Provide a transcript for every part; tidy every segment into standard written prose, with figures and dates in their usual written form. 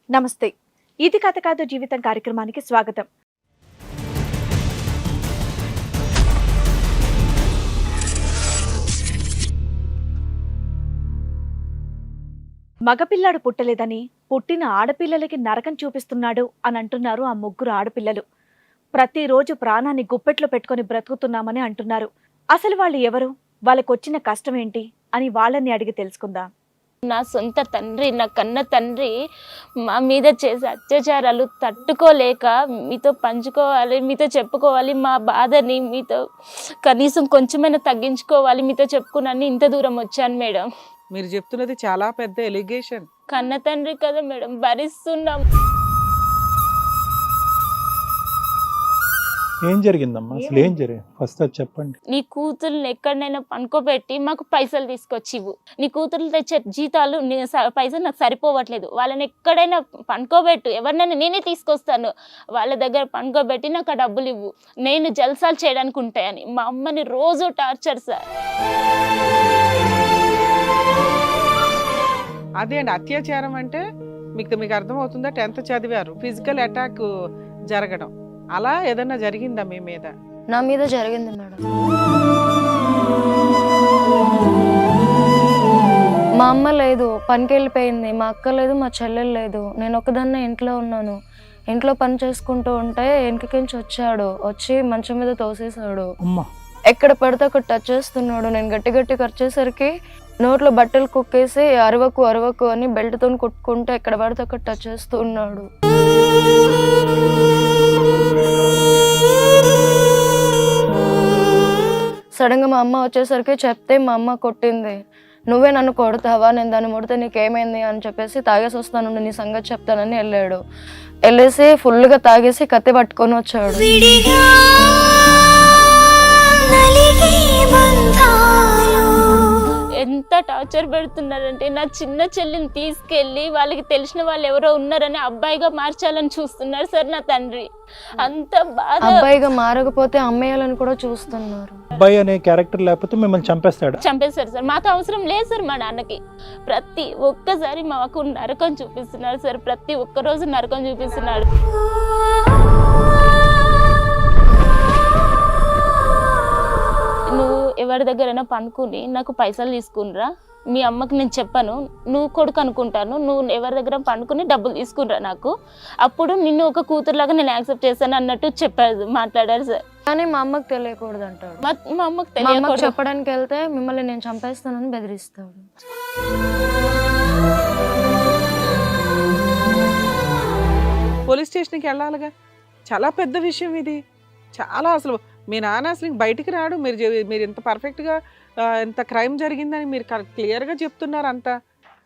నమస్తే. ఇది కథ కాదు జీవితం కార్యక్రమానికి స్వాగతం. మగపిల్లాడు పుట్టలేదని పుట్టిన ఆడపిల్లలకి నరకం చూపిస్తున్నాడు అని అంటున్నారు ఆ ముగ్గురు ఆడపిల్లలు. ప్రతిరోజు ప్రాణాన్ని గుప్పెట్లో పెట్టుకొని బ్రతుకుతున్నామని అంటున్నారు. అసలు వాళ్ళు ఎవరు, వాళ్ళకొచ్చిన కష్టం ఏంటి అని వాళ్ళని అడిగి తెలుసుకుందాం. నా సొంత తండ్రి, నా కన్న తండ్రి మా మీద చేసే అత్యాచారాలు తట్టుకోలేక మీతో పంచుకోవాలి, మీతో చెప్పుకోవాలి, మా బాధని మీతో కనీసం కొంచెమైనా తగ్గించుకోవాలి, మీతో చెప్పుకున్నాను ఇంత దూరం వచ్చాను మేడం. మీరు చెప్తున్నది చాలా పెద్ద ఎలిగేషన్. కన్న తండ్రి కదా మేడం, భరిస్తున్నాం. ఏం జరిగిందమ్మా? అసలు ఏం జరిగింది ఫస్ట్ అది చెప్పండి. నీ కూతుర్ని ఎక్కడైనా పనుకోబెట్టి మాకు పైసలు తీసుకొచ్చివు. నీ కూతుర్లు తెచ్చే జీతాలు పైసలు నాకు సరిపోవట్లేదు. వాళ్ళని ఎక్కడైనా పనుకోబెట్టు, ఎవరినైనా నేనే తీసుకొస్తాను, వాళ్ళ దగ్గర పనుకోబెట్టి నాకు ఆ డబ్బులు ఇవ్వు, నేను జల్సాలు చేయడానికి ఉంటాయని మా అమ్మని రోజు టార్చర్ సార్. అదే అండి అత్యాచారం అంటే మీకు అర్థమవుతుందా? 10th చదివారు, ఫిజికల్ అటాక్ జరగడం అలా ఏదన్నా జరిగిందా మీ మీద? నా మీద జరిగింది మేడం. మా అమ్మ లేదు, పనికి వెళ్ళిపోయింది. మా అక్క లేదు, మా చెల్లెలు లేదు. నేను ఒకదాన్నే ఇంట్లో ఉన్నాను. ఇంట్లో పని చేసుకుంటూ ఉంటే వెనకకించి వచ్చి మంచం మీద తోసేసాడు. ఎక్కడ పడితే అక్కడ టచ్ చేస్తున్నాడు. నేను గట్టి గట్టి ఖర్చేసరికి నోట్లో బట్టలు కుక్కేసి అరవకు అని బెల్ట్తో కుట్టుకుంటే ఎక్కడ పడితే అక్కడ టచ్ చేస్తూ ఉన్నాడు. సడన్గా మా అమ్మ వచ్చేసరికి చెప్తే మా అమ్మ కొట్టింది. నువ్వే నన్ను కొడతావా, నేను దాన్ని ముడితే నీకేమైంది అని చెప్పేసి తాగేసి వస్తాను, నీ సంగతి చెప్తానని వెళ్ళాడు. వెళ్ళేసి ఫుల్గా తాగేసి కత్తి పట్టుకొని వచ్చాడు. ఎంత టార్చర్ పెడుతున్నారంటే నా చిన్న చెల్లిని తీసుకెళ్ళి వాళ్ళకి తెలిసిన వాళ్ళు ఎవరో ఉన్నారని అబ్బాయిగా మార్చాలని చూస్తున్నారు సార్ నా తండ్రి. అంత బాధ. అబ్బాయిగా మారకపోతే అమ్మేయాలని కూడా చూస్తున్నారు. అబ్బాయి అనే క్యారెక్టర్ లేకపోతే మిమ్మల్ని చంపేస్తాడు సార్. మాతో అవసరం లేదు సార్ మా నాన్నకి. ప్రతి ఒక్కసారి మాకు నరకం చూపిస్తున్నారు సార్, ప్రతి ఒక్క రోజు నరకం చూపిస్తున్నాడు. నువ్వు ఎవరి దగ్గరైనా పనుకుని నాకు పైసలు తీసుకునిరా, మీ అమ్మకి నేను చెప్పాను, నువ్వు కొడుకు అనుకుంటాను, నువ్వు ఎవరి దగ్గర పనుకుని డబ్బులు తీసుకునిరా నాకు, అప్పుడు నిన్ను ఒక కూతురులాగా నేను యాక్సెప్ట్ చేస్తాను అన్నట్టు మాట్లాడారు సార్. కానీ మా అమ్మకి తెలియకూడదు అంటాడు. మా అమ్మకి చెప్పడానికి వెళ్తే మిమ్మల్ని నేను చంపేస్తానని బెదిరిస్తాడు. పోలీస్ స్టేషన్కి వెళ్ళాలిగా, చాలా పెద్ద విషయం ఇది. చాలా అసలు మీ నాన్న అసలు బయటికి రాడు. మీరు ఇంత పర్ఫెక్ట్గా ఎంత క్రైమ్ జరిగిందని మీరు క్లియర్గా చెప్తున్నారు అంతా.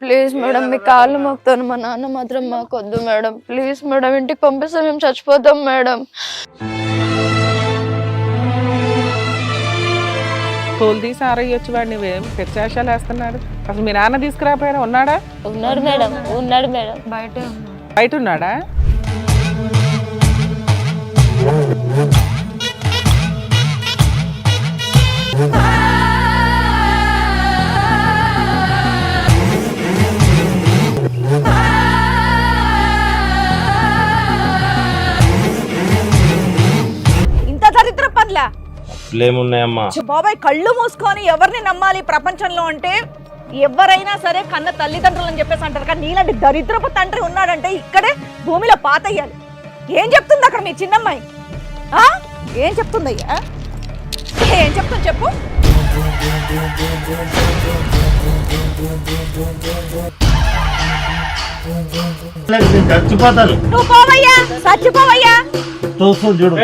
ప్లీజ్ మేడం, మీ కాళ్ళు మోపుతాను, మా నాన్న మాత్రం మాకొద్దు మేడం. ప్లీజ్ మేడం, ఇంటికి పంపిస్తే మేము చచ్చిపోతాం మేడం. తోలు తీసి ఆరయ్యొచ్చు వాడు, నువ్వేం పెచ్చాశాలు వేస్తున్నాడు. అసలు మీ నాన్న తీసుకురాపోయారా? ఉన్నాడా? ఉన్నాడు మేడం, ఉన్నాడు మేడం. బయట ఉన్నాడా? ఇంత దరిద్ర పనులా ఏమున్నాయమ్మా బాబాయ్? కళ్ళు మూసుకొని ఎవరిని నమ్మాలి ప్రపంచంలో అంటే? ఎవరైనా సరే కన్న తల్లిదండ్రులు అని చెప్పేసి అంటారు, కానీ నీలాంటి దరిద్రపు తండ్రి ఉన్నాడంటే ఇక్కడే భూమిలో పాతయ్యాలి. ఏం చెప్తుంది అక్కడ మీ చిన్నమ్మాయి? ఏం చెప్తుందయ్యా? ఏం చెప్తుంది చెప్పు. చచ్చిపోతాను. నువ్వు పోవయ్యా, చచ్చిపోవయ్యా. చూడు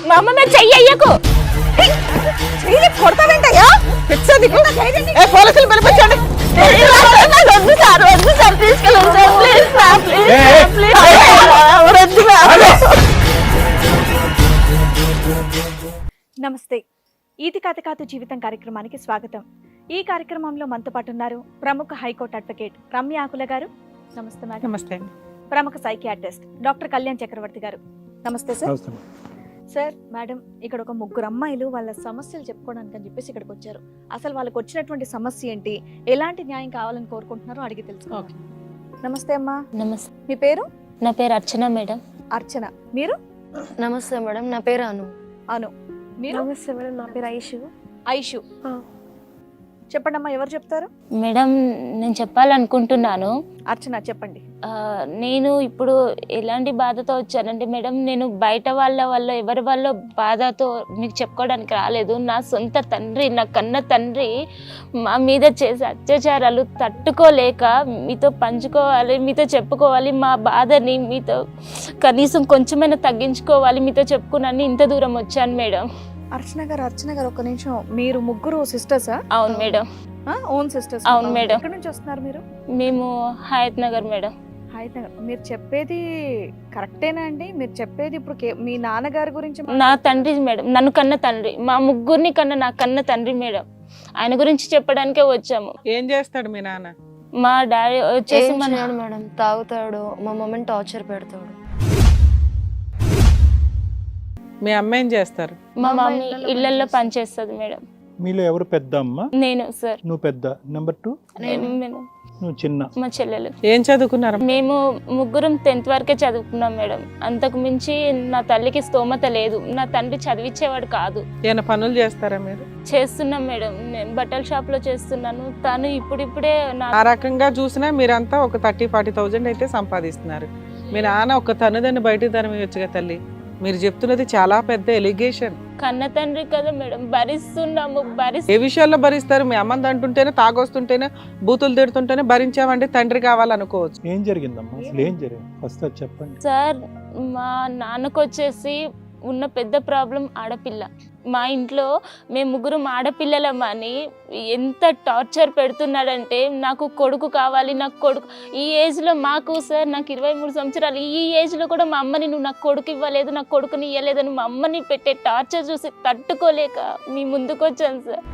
మా అమ్మ మీద చెయ్యకు. కొడతావేంటయ్యా? పోలీసులు పిలిపించండి. నమస్తే. ఇది కథ కాదు జీవితం కార్యక్రమానికి స్వాగతం. ఈ కార్యక్రమంలో మనతో పాటు ఉన్నారు ప్రముఖ హైకోర్టు అడ్వకేట్ రమ్య ఆకుల గారు. నమస్తే మేడం. నమస్తే. ప్రముఖ సైకియాట్రిస్ట్ డాక్టర్ కళ్యాణ్ చక్రవర్తి గారు. నమస్తే సార్. సార్ మేడం ఇక్కడ ఒక ముగ్గురు అమ్మాయిలు వాళ్ళ సమస్యలు చెప్పుకోవడానికి అని చెప్పేసి ఇక్కడికి వచ్చారు. అసలు వాళ్ళకి వచ్చినటువంటి సమస్య ఏంటి, ఎలాంటి న్యాయం కావాలని కోరుకుంటున్నారో అడిగి తెలుసుకో. నమస్తే అమ్మా, నమస్తే. మీ పేరు? నా పేరు అర్చన మేడం. అర్చన. మీరు? నమస్తే మేడం, నా పేరు అను. అను. మీరు? నమస్తే మేడం, నా పేరు ఐషు. ఐషు. చెప్పండి అమ్మా, ఎవరు చెప్తారు? మేడం నేను చెప్పాలనుకుంటున్నాను. అర్చన చెప్పండి. నేను ఇప్పుడు ఎలాంటి బాధతో వచ్చానంటే మేడం, నేను బయట వాళ్ళ ఎవరి వాళ్ళ బాధతో మీకు చెప్పుకోవడానికి రాలేదు. నా సొంత తండ్రి, నా కన్న తండ్రి మా మీద చేసే అత్యాచారాలు తట్టుకోలేక మీతో పంచుకోవాలి, మీతో చెప్పుకోవాలి, మా బాధని మీతో కనీసం కొంచెమైనా తగ్గించుకోవాలి, మీతో చెప్పుకున్నాను ఇంత దూరం వచ్చాను మేడం. అర్చన గారు ఒక నిమిషం, మీరు ముగ్గురు సిస్టర్సా? అవును మేడం. Own sisters? అవును మేడం. ఎక్కడి నుంచి వస్తున్నారు మీరు? మేము హయత్ నగర్ మేడం. హయత్ నగర్. మీరు చెప్పేది కరెక్టేనా అండి? మీరు చెప్పేది ఇప్పుడు మీ నాన్నగారి గురించి? నా తండ్రి మేడం, నన్ను కన్న తండ్రి, మా ముగ్గురిని కన్నా నా కన్న తండ్రి మేడం. ఆయన గురించి చెప్పడానికే వచ్చాము. ఏం చేస్తాడు మీ నాన్న? మా డాడీ వచ్చేసి ఏం చేయడు మేడం, తాగుతాడు, మా మమ్మీని టార్చర్ పెడతాడు. మీ అమ్మ ఏం చేస్తారు? మా మమ్మీ ఇళ్లలో పనిచేస్తుంది మేడం. మీలో ఎవరు పెద్ద అమ్మ? నేను సార్. నువ్వు పెద్ద. Number 2 madam. నువ్వు చిన్న. మా చెల్లెలు. ఏం చదువుకున్నారు? మేము ముగ్గురం 10th వరకే చదువుకున్నాం మేడం. అంతకు మించి నా తల్లికి స్తోమత లేదు, నా తండ్రి చదివించేవాడు కాదు. ఏమైనా పనులు చేస్తారా మీరు? చేస్తున్నాం మేడం, నేను బట్టల షాప్ లో చేస్తున్నాను. తను ఇప్పుడిప్పుడే ఆ రకంగా చూసినా మీరంతా ఒక 30-40,000 అయితే సంపాదిస్తున్నారు. మీ నాన్న ఒక తనుదని బయటకు తనమియొచ్చుగా తల్లి. మీరు చెప్తున్నది చాలా పెద్ద ఎలిగేషన్. కన్న తండ్రి కదా మేడం, భరిస్తున్నాము. ఏ విషయాల్లో భరిస్తారు? మీ అమ్మని అంటుంటేనే, తాగొస్తుంటేనే, బూతులు తిడుతుంటేనే భరించామంటే తండ్రి కావాలనుకోవచ్చు. ఏం జరిగిందమ్మా? అసలు ఏం జరిగింది ఫస్ట్ అది చెప్పండి. సార్, మా నాన్నకు వచ్చేసి ఉన్న పెద్ద ప్రాబ్లం ఆడపిల్ల. మా ఇంట్లో మేము ముగ్గురం ఆడపిల్లలమని ఎంత టార్చర్ పెడుతున్నాడంటే, నాకు కొడుకు కావాలి, నాకు కొడుకు. ఈ ఏజ్లో మాకు సార్, నాకు 23 సంవత్సరాలు, ఈ ఏజ్లో కూడా మా అమ్మని నువ్వు నాకు కొడుకు ఇవ్వలేదు, నాకు కొడుకుని ఇవ్వలేదని మా అమ్మని పెట్టే టార్చర్ చూసి తట్టుకోలేక మీ ముందుకు వచ్చాను సార్.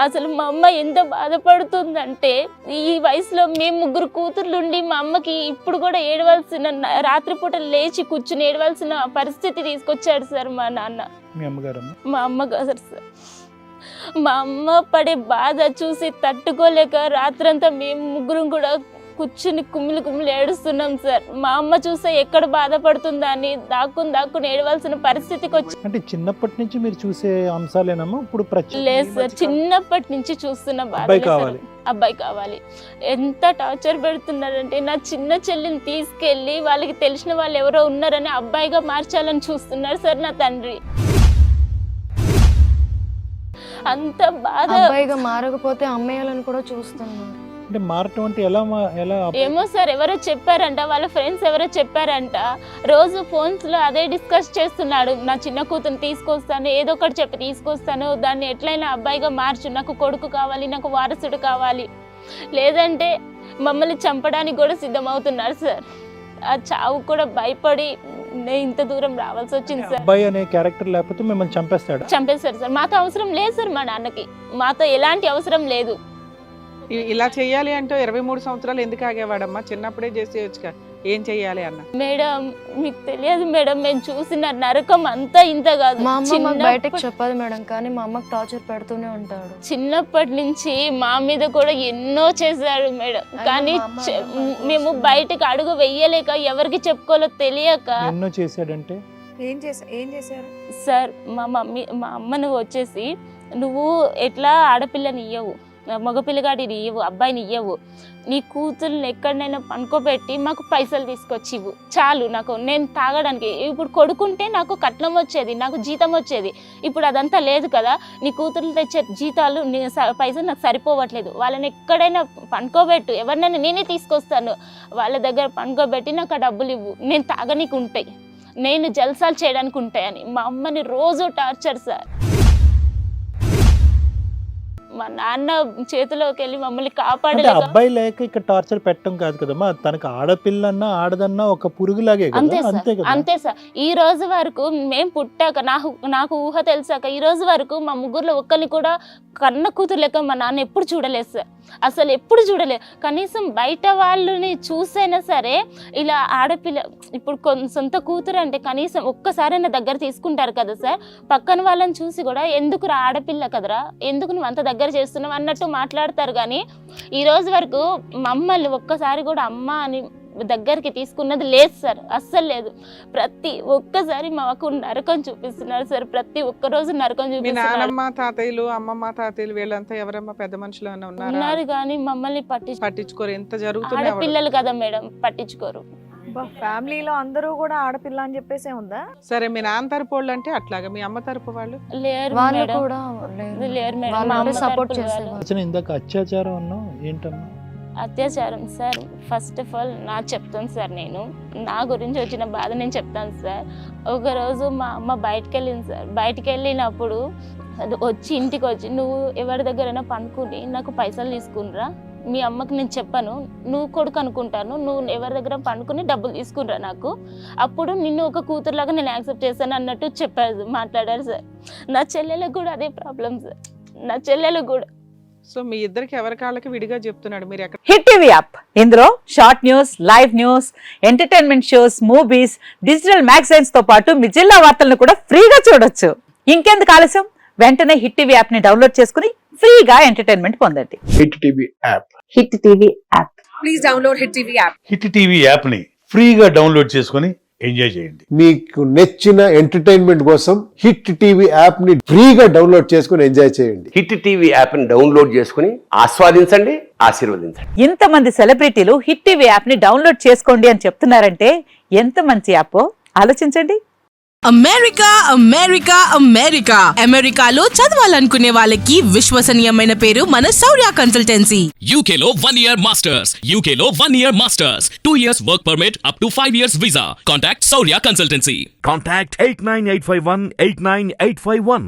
అసలు మా అమ్మ ఎంత బాధపడుతుందంటే, ఈ వయసులో మేము ముగ్గురు కూతుర్లుండి మా అమ్మకి ఇప్పుడు కూడా ఏడవలసిన, రాత్రిపూట లేచి కూర్చుని ఏడవలసిన పరిస్థితి తీసుకొచ్చాడు సార్ మా నాన్న. మీ అమ్మగారు? మా అమ్మగారు సార్. మా అమ్మ పడే బాధ చూసి తట్టుకోలేక రాత్రంతా మేము ముగ్గురం కూడా కూర్చుని కుమ్మిలి ఏడుస్తున్నాం సార్. మా అమ్మ చూస్తే ఎక్కడ బాధపడుతుందా అని దాక్కుని ఏడవలసిన పరిస్థితికి వచ్చి. అంటే చిన్నప్పటి నుంచి మీరు చూసే అంశాలేనమ్మా ఇప్పుడు? లేదు సార్, చిన్నప్పటి నుంచి చూస్తున్న అబ్బాయి కావాలి, అబ్బాయి కావాలి. ఎంత టార్చర్ పెడుతున్నారంటే, నా చిన్న చెల్లిని తీసుకెళ్లి వాళ్ళకి తెలిసిన వాళ్ళు ఎవరో ఉన్నారని అబ్బాయిగా మార్చాలని చూస్తున్నారు సార్ నా తండ్రి. అంత బాధ. అబ్బాయిగా మారకపోతే అమ్మేయాలని కూడా చూస్తున్నాను. అంటే మారటం అంటే ఎలా? ఏమో సార్, ఎవరో చెప్పారంట, వాళ్ళ ఫ్రెండ్స్ ఎవరో చెప్పారంట. రోజు ఫోన్స్ లో అదే డిస్కస్ చేస్తున్నాడు. నా చిన్న కూతురు తీసుకొస్తాను, ఏదో ఒకటి చెప్పి తీసుకొస్తాను, దాన్ని ఎట్లయినా అబ్బాయిగా మార్చు, నాకు కొడుకు కావాలి, నాకు వారసుడు కావాలి, లేదంటే మమ్మల్ని చంపడానికి కూడా సిద్ధమవుతున్నారు సార్. ఆ చావు కూడా భయపడి నేను ఇంత దూరం రావాల్సి వచ్చింది సార్. అబ్బాయి అనే క్యారెక్టర్ లేకపోతే మిమ్మల్ని చంపేస్తాడు సార్. మాతో అవసరం లేదు సార్, మా నాన్నకి మాతో ఎలాంటి అవసరం లేదు. ఇలా చెయ్యాలి అంటే 23 సంవత్సరాలు ఎందుకు ఆగేవాడమ్మా? చిన్నప్పుడే చేసేయచ్చుగా. ఏం చెయ్యాలి అన్న? మేడం మీకు తెలియదు మేడం, మేము చూసిన నరకం అంతా ఇంత కాదు. మా అమ్మ బయటకు చెప్పదు మేడం, కానీ మా అమ్మకి టార్చర్ పెడుతూనే ఉంటాడు. చిన్నప్పటి నుంచి మా మీద కూడా ఎన్నో చేశాడు మేడం, కానీ మేము బయటకు అడుగు వెయ్యలేక, ఎవరికి చెప్పుకోవాలో తెలియక. ఎన్నో చేశాడంటే ఏం చేశారు సార్? మా అమ్మను వచ్చేసి, నువ్వు ఎట్లా ఆడపిల్లని ఇయ్యవు, మగపిల్లగాడిని ఇవ్వు, అబ్బాయిని ఇవ్వవు, నీ కూతుర్ని ఎక్కడైనా పనుకోబెట్టి మాకు పైసలు తీసుకొచ్చి ఇవ్వు చాలు, నేను తాగడానికి. ఇప్పుడు కొడుకుంటే నాకు కట్నం వచ్చేది, నాకు జీతం వచ్చేది. ఇప్పుడు అదంతా లేదు కదా. నీ కూతుర్లు తెచ్చే జీతాలు, పైసలు నాకు సరిపోవట్లేదు. వాళ్ళని ఎక్కడైనా పనుకోబెట్టు, ఎవరినైనా నేనే తీసుకొస్తాను, వాళ్ళ దగ్గర పనుకోబెట్టి నాకు ఆ డబ్బులు ఇవ్వు, నేను తాగనీకు ఉంటాయి, నేను జల్సాలు చేయడానికి ఉంటాయని మా అమ్మని రోజు టార్చర్ సార్. మా నాన్న చేతిలోకి వెళ్ళి మమ్మల్ని అంటే కాపాడలేక అబ్బాయి లేక ఇక్కడ టార్చర్ పెట్టడం కాదు కదమ్మా, తనకు ఆడపిల్లన్నా ఆడదన్నా ఒక పురుగులాగే అంతే కదా, సార్ అంతే కదా. అంతే సార్. ఈ రోజు వరకు మేము పుట్టాక నాకు ఊహ తెలిసాక ఈ రోజు వరకు మా ముగ్గురులో ఒక్కరిని కూడా కన్న కూతురు లెక్క మా నాన్న ఎప్పుడు చూడలేదు సార్, అసలు ఎప్పుడు చూడలేదు. కనీసం బయట వాళ్ళని చూసైనా సరే ఇలా ఆడపిల్ల ఇప్పుడు సొంత కూతురు అంటే కనీసం ఒక్కసారైనా దగ్గర తీసుకుంటారు కదా సార్. పక్కన వాళ్ళని చూసి కూడా ఎందుకు ఆడపిల్ల కదరా, ఎందుకు నువ్వు అంత దగ్గర చేస్తున్నావు అన్నట్టు మాట్లాడతారు. కానీ ఈ రోజు వరకు మమ్మల్ని ఒక్కసారి కూడా అమ్మ అని దగ్గరికి తీసుకున్నది లేదు సార్, అస్సలు లేదు. ప్రతి ఒక్కసారి మాకు నరకం చూపిస్తున్నారు సార్, ప్రతి ఒక్క రోజు నరకం మీ చూపిస్తున్నారు. నానమ్మ తాతయ్యలు అమ్మమ్మ తాతయ్యలు వీళ్ళంతా ఎవరమ్మా పెద్ద మనుషులు ఏమైనా ఉన్నారా? ఉన్నారు కానీ మమ్మల్ని పట్టించుకోరు. ఎంత జరుగుతుంది ఆడపిల్లలు కదా మేడం, పట్టించుకోరు. ఫ్యామిలీలో అందరూ కూడా ఆడపిల్ల అని చెప్పేసే ఉందా? సరే మీ నాన్న తరపు వాళ్ళు అంటే అట్లాగా, మీ అమ్మ తరపు వాళ్ళు లేరు వాళ్ళు మేడం, కూడా లేరు మేడం. వాళ్ళు మా అంటే అమ్మ సపోర్ట్ తరపున వాళ్ళు. చేసేవాళ్ళు. అసలు ఇందాక అత్యాచారం అన్నావు ఏంటమ్మా? అత్యాచారం సార్, ఫస్ట్ ఆఫ్ ఆల్ నాకు చెప్తాను సార్, నేను నా గురించి వచ్చిన బాధ నేను చెప్తాను సార్. ఒకరోజు మా అమ్మ బయటకు వెళ్ళింది సార్, బయటకు వెళ్ళినప్పుడు అది వచ్చి ఇంటికి వచ్చి నువ్వు ఎవరి దగ్గరైనా పనుకుని నాకు పైసలు తీసుకునిరా, మీ అమ్మకి నేను చెప్పాను, నువ్వు కొడుకు అనుకుంటాను, నువ్వు ఎవరి దగ్గర పండుకుని డబ్బులు తీసుకునిరా నాకు, అప్పుడు నిన్ను ఒక కూతురులాగా నేను యాక్సెప్ట్ చేశాను అన్నట్టు చెప్పారు, మాట్లాడారు సార్. నా చెల్లెలకు కూడా అదే ప్రాబ్లం సార్, నా చెల్లెలు కూడా. సో మీ ఇద్దరికి ఎవరి కాళ్ళకి విడిగా చెప్తున్నాడు. మీరు ఎక్కడ హిట్ టీవీ యాప్ ఇందులో short news, live news, entertainment shows, movies, digital magazines తో పాటు మీ జిల్లా వార్తలను కూడా ఫ్రీగా చూడొచ్చు. ఇంకెందుకు ఆలస్యం, వెంటనే హిట్ టీవీ యాప్ ని డౌన్లోడ్ చేసుకుని ఫ్రీగా ఎంటర్టైన్మెంట్ పొందండి. Hit TV app. Hit TV app. Please download hit TV app. Hit TV యాప్ని ఫ్రీగా డౌన్లోడ్ చేసుకొని ఎంజాయ్ చేయండి. మీకు నచ్చిన ఎంటర్టైన్మెంట్ కోసం హిట్ టీవీ యాప్ ని ఫ్రీగా డౌన్లోడ్ చేసుకుని ఎంజాయ్ చేయండి. హిట్ టీవీ యాప్ని డౌన్లోడ్ చేసుకుని ఆస్వాదించండి, ఆశీర్వదించండి. ఇంతమంది సెలబ్రిటీలు హిట్ టీవీ యాప్ ని డౌన్లోడ్ చేసుకోండి అని చెప్తున్నారంటే ఎంత మంచి యాప్ ఆలోచించండి. అమెరికా అమెరికా అమెరికా అమెరికాలో చదవాలనుకునే వాళ్ళకి విశ్వసనీయమైన పేరు మన శౌర్య కన్సల్టెన్సీ. UK లో 1 year masters, UK లో 1 year masters, 2 years work permit up to 5 years visa. Contact Saurya Consultancy. Contact 89851 89851.